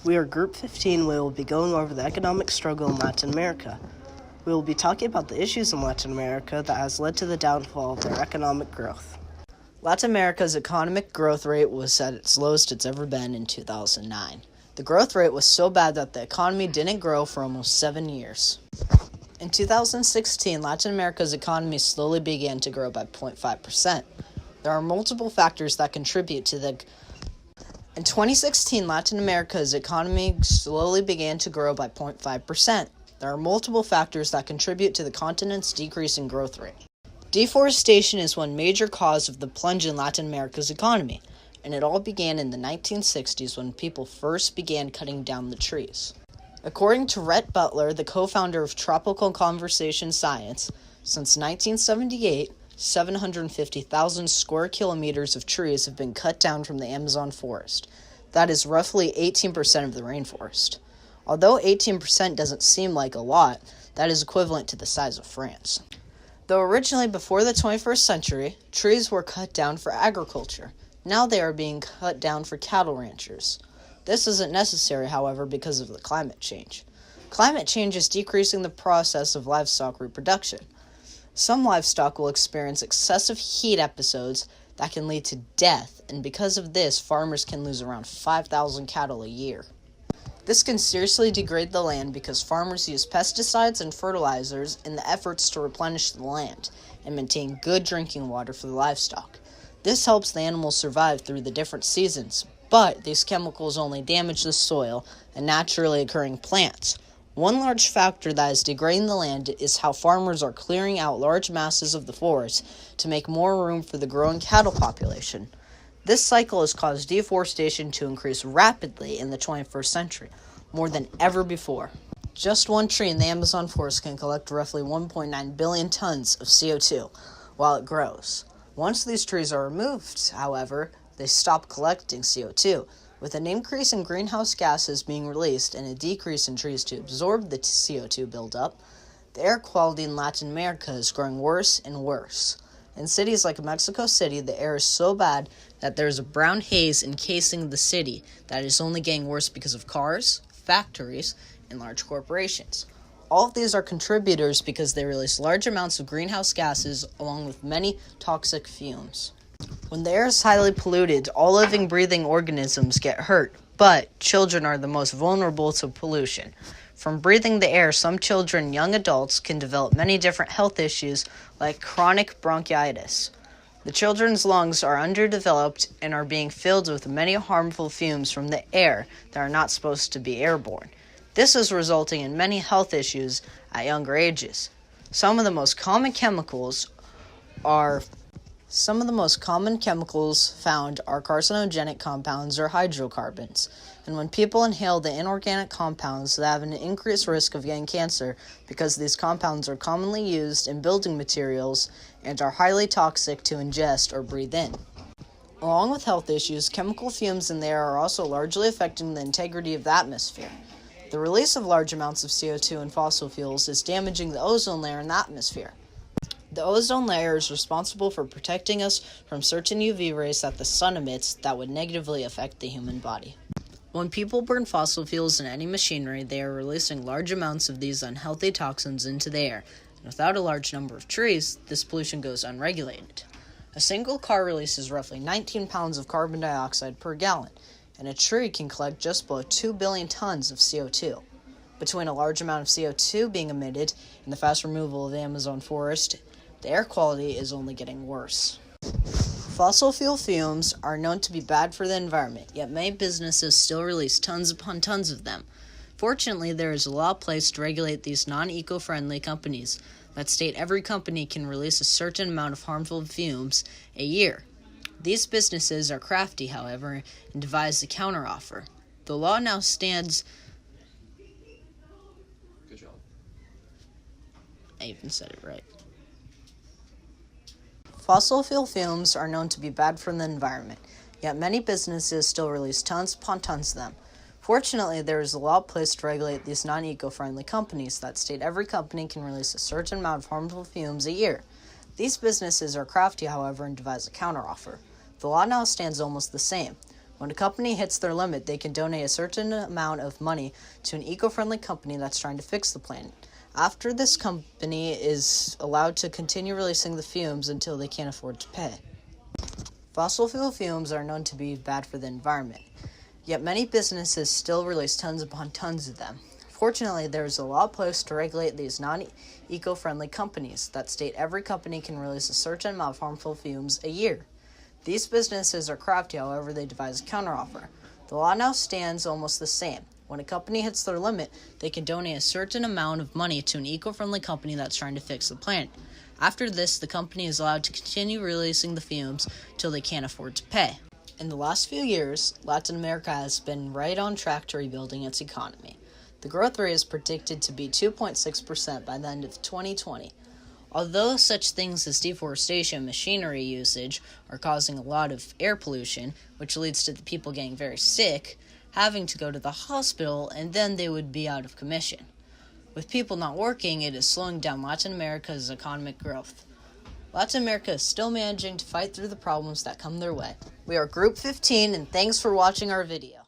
We are Group 15. We will be going over the economic struggle in Latin America. We will be talking about the issues in Latin America that has led to the downfall of their economic growth. Latin America's economic growth rate was at its lowest it's ever been in 2009. The growth rate was so bad that the economy didn't grow for almost 7 years. In 2016, Latin America's economy slowly began to grow by 0.5%. There are multiple factors that contribute to the In 2016, Latin America's economy slowly began to grow by 0.5%. There are multiple factors that contribute to the continent's decrease in growth rate. Deforestation is one major cause of the plunge in Latin America's economy, and it all began in the 1960s when people first began cutting down the trees. According to Rhett Butler, the co-founder of Tropical Conservation Science, since 1978, 750,000 square kilometers of trees have been cut down from the Amazon forest. That is roughly 18% of the rainforest. Although 18% doesn't seem like a lot, that is equivalent to the size of France. Though originally before the 21st century, trees were cut down for agriculture. Now they are being cut down for cattle ranchers. This isn't necessary, however, because of the climate change. Climate change is decreasing the process of livestock reproduction. Some livestock will experience excessive heat episodes that can lead to death, and because of this, farmers can lose around 5,000 cattle a year. This can seriously degrade the land because farmers use pesticides and fertilizers in the efforts to replenish the land and maintain good drinking water for the livestock. This helps the animals survive through the different seasons, but these chemicals only damage the soil and naturally occurring plants. One large factor that is degrading the land is how farmers are clearing out large masses of the forest to make more room for the growing cattle population. This cycle has caused deforestation to increase rapidly in the 21st century, more than ever before. Just one tree in the Amazon forest can collect roughly 1.9 billion tons of CO2 while it grows. Once these trees are removed, however, they stop collecting CO2. With an increase in greenhouse gases being released and a decrease in trees to absorb the CO2 buildup, the air quality in Latin America is growing worse and worse. In cities like Mexico City, the air is so bad that there is a brown haze encasing the city that is only getting worse because of cars, factories, and large corporations. All of these are contributors because they release large amounts of greenhouse gases along with many toxic fumes. When the air is highly polluted, all living, breathing organisms get hurt, but children are the most vulnerable to pollution. From breathing the air, some children and young adults can develop many different health issues like chronic bronchitis. The children's lungs are underdeveloped and are being filled with many harmful fumes from the air that are not supposed to be airborne. This is resulting in many health issues at younger ages. Some of the most common chemicals found are carcinogenic compounds or hydrocarbons, and when people inhale the inorganic compounds, they have an increased risk of getting cancer because these compounds are commonly used in building materials and are highly toxic to ingest or breathe in. Along with health issues, chemical fumes in the air are also largely affecting the integrity of the atmosphere. The release of large amounts of CO2 and fossil fuels is damaging the ozone layer in the atmosphere. The ozone layer is responsible for protecting us from certain UV rays that the sun emits that would negatively affect the human body. When people burn fossil fuels in any machinery, they are releasing large amounts of these unhealthy toxins into the air, and without a large number of trees, this pollution goes unregulated. A single car releases roughly 19 pounds of carbon dioxide per gallon, and a tree can collect just below 2 billion tons of CO2. Between a large amount of CO2 being emitted and the fast removal of the Amazon forest, the air quality is only getting worse. Fossil fuel fumes are known to be bad for the environment, yet many businesses still release tons upon tons of them. Fortunately, there is a law placed to regulate these non-eco-friendly companies that state every company can release a certain amount of harmful fumes a year. These businesses are crafty, however, and devise a counteroffer. The law now stands... Good job. I even said it right. Fossil fuel fumes are known to be bad for the environment, yet many businesses still release tons upon tons of them. Fortunately, there is a law placed to regulate these non-eco-friendly companies that state every company can release a certain amount of harmful fumes a year. These businesses are crafty, however, and devise a counteroffer. The law now stands almost the same. When a company hits their limit, they can donate a certain amount of money to an eco-friendly company that's trying to fix the planet. After this company is allowed to continue releasing the fumes until they can't afford to pay. Fossil fuel fumes are known to be bad for the environment, yet many businesses still release tons upon tons of them. Fortunately, there is a law placed to regulate these non-eco-friendly companies that state every company can release a certain amount of harmful fumes a year. These businesses are crafty, however, they devise a counteroffer. The law now stands almost the same. When a company hits their limit, they can donate a certain amount of money to an eco-friendly company that's trying to fix the planet. After this, the company is allowed to continue releasing the fumes till they can't afford to pay. In the last few years, Latin America has been right on track to rebuilding its economy. The growth rate is predicted to be 2.6% by the end of 2020. Although such things as deforestation and machinery usage are causing a lot of air pollution, which leads to the people getting very sick, having to go to the hospital, and then they would be out of commission. With people not working, it is slowing down Latin America's economic growth. Latin America is still managing to fight through the problems that come their way. We are Group 15, and thanks for watching our video.